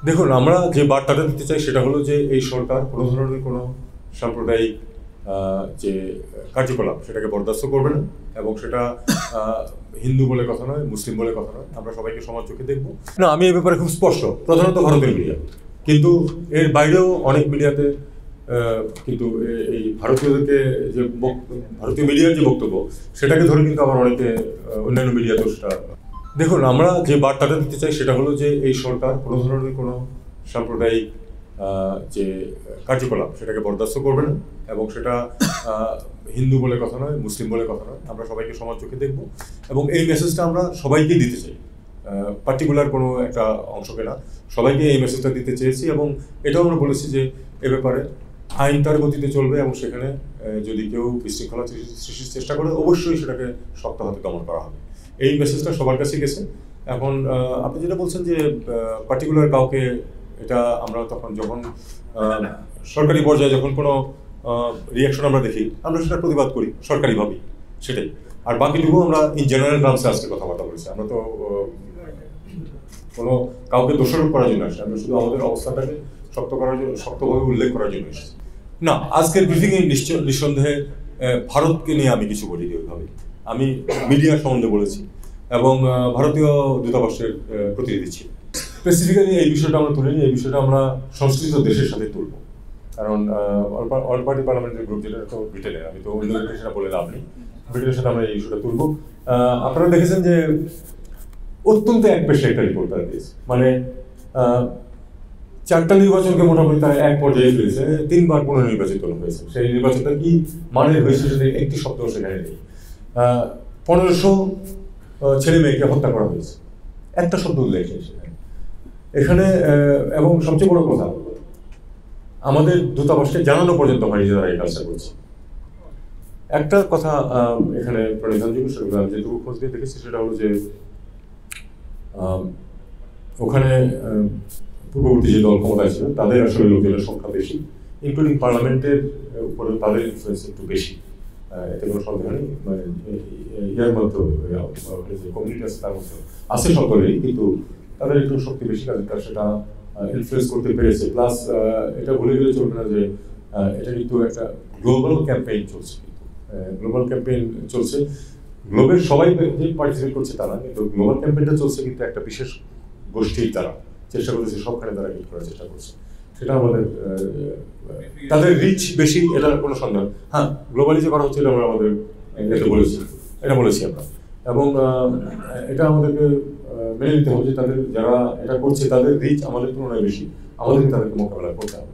দেখুন, আমরা যে বার্তাটা দিতে চাই সেটা হলো যে এই সরকার কোনো ধরনের কোনো সাম্প্রদায়িক যে কার্যকলাপ সেটাকে বরদাস্ত করবে না, এবং সেটা হিন্দু বলে কথা নয়, মুসলিম বলে কথা নয়। আমরা সবাইকে সমান চোখে দেখবো না। আমি এই ব্যাপারে খুব স্পষ্ট, প্রধানত ভারতের মিডিয়া, কিন্তু এর বাইরেও অনেক মিডিয়াতে কিন্তু এই ভারতীয়দেরকে যে ভারতীয় মিডিয়ার যে বক্তব্য সেটাকে ধরে কিন্তু আবার অনেকে অন্যান্য মিডিয়াতেও সেটা। দেখুন, আমরা যে বার্তাটা দিতে চাই সেটা হলো যে এই সরকার কোনো ধরনের কোনো সাম্প্রদায়িক যে কার্যকলাপ সেটাকে বরদাস্ত করবে না, এবং সেটা হিন্দু বলে কথা নয়, মুসলিম বলে কথা নয়। আমরা সবাইকে সমান চোখে দেখব, এবং এই মেসেজটা আমরা সবাইকে দিতে চাই, পার্টিকুলার কোনো একটা অংশকে না, সবাইকে এই মেসেজটা দিতে চেয়েছি। এবং এটাও আমরা বলেছি যে এ ব্যাপারে আইন তার গতিতে চলবে, এবং সেখানে যদি কেউ বিশৃঙ্খলা সৃষ্টির চেষ্টা করে অবশ্যই সেটাকে শক্ত হাতে দমন করা হবে। এই মেসেজটা সবার কাছে গেছে। এখন আপনি যেটা বলছেন যে পার্টিকুলার কাউকে, এটা আমরা যখন সরকারি পর্যায়ে যখন কোনো রিয়াকশন আমরা দেখি, আমরা সেটা প্রতিবাদ করি সরকারিভাবেই, সেটাই। আর বাকিটুকু আমরা ইন জেনারেল টার্মসে আজকে কথাবার্তা বলেছি। আমরা তো কোনো কাউকে দোষারোপ করার জন্য আসি, আমরা শুধু আমাদের অবস্থাটাকে শক্ত করার জন্য, শক্তভাবে উল্লেখ করার জন্য এসেছি। না, আজকের ব্রিফিংয়ে নিঃসন্দেহে ভারতকে নিয়ে আমি কিছু বলিনি ওইভাবে। আমি মিডিয়ার সম্বন্ধে বলেছি, এবং ভারতীয় দূতাবাসের প্রতিনিধি ছিল। স্পেসিফিক্যালি এই বিষয়টা আমরা তুলিনি, এই বিষয়টা আমরা সংশ্লিষ্ট দেশের সাথে তুলব। কারণ অল পার্টি পার্লামেন্টারি গ্রুপ, যেটা তো ব্রিটেনের, আমি তো অন্য সেটা বলে লাভ নেই, ব্রিটেনের সাথে আমরা এই ইস্যুটা তুলব। আপনারা দেখেছেন যে অত্যন্ত একপেশে একটা রিপোর্ট তারা দিয়েছে, মানে 4টা নির্বাচনকে মোটামুটি তারা এক পর্যায়ে ফেলেছে, 3বার পুনর্নির্বাচিত হয়েছে। সেই নির্বাচনটা কি মানের হয়েছে সেটা একটি শব্দ সেখানে নেই। 1500 ছেলে মেয়েকে হত্যা করা হয়েছে, একটা শব্দ উল্লেখ নেই সেখানে এখানে। এবং সবচেয়ে বড় কথা, আমাদের দূতাবাসকে জানানো পর্যন্ত হয়নি যে তারা এই কাজটা করছে। একটা কথা এখানে প্রণিধানযোগ্য, সেটা যেটুকু খোঁজ দিয়ে দেখেছি সেটা হলো যে ওখানে পূর্ববর্তী যে দল ক্ষমতায় ছিল তাদের আসলে লোকজনের সংখ্যা বেশি, ইনক্লুডিং পার্লামেন্টের উপরে তাদের ইনফ্লুয়েন্স একটু বেশি, এতে কোনো সন্দেহ নেই। মানে ইয়ার মধ্যে যে কমিউনিটি আছে তার মধ্যে আছে সকলেই, কিন্তু তাদের একটু শক্তি বেশি, কাজে সেটা ইনফ্লুয়েন্স করতে পেরেছে। প্লাস এটা ভুলে গেলে চলবে না যে এটা কিন্তু একটা গ্লোবাল ক্যাম্পেইন চলছে, কিন্তু গ্লোবাল ক্যাম্পেইন চলছে, গ্লোবের সবাই যে পার্টিসিপেট করছে তারা, কিন্তু গ্লোবাল ক্যাম্পেইনটা চলছে কিন্তু একটা বিশেষ গোষ্ঠীর তারা চেষ্টা করেছে, সবখানে তারা হিট করার চেষ্টা করছে। সেটা আমাদের তাদের রিচ বেশি, এটা কোনো সন্দেহ। হ্যাঁ, গ্লোবালি যে করা হচ্ছিল আমরা আমাদের এটা বলেছি আমরা, এবং এটা আমাদেরকে মেনে নিতে হবে যে তাদের যারা এটা করছে তাদের রিচ আমাদের তুলনায় বেশি, আমাদেরকে তাদেরকে মোকাবেলা করতে হবে।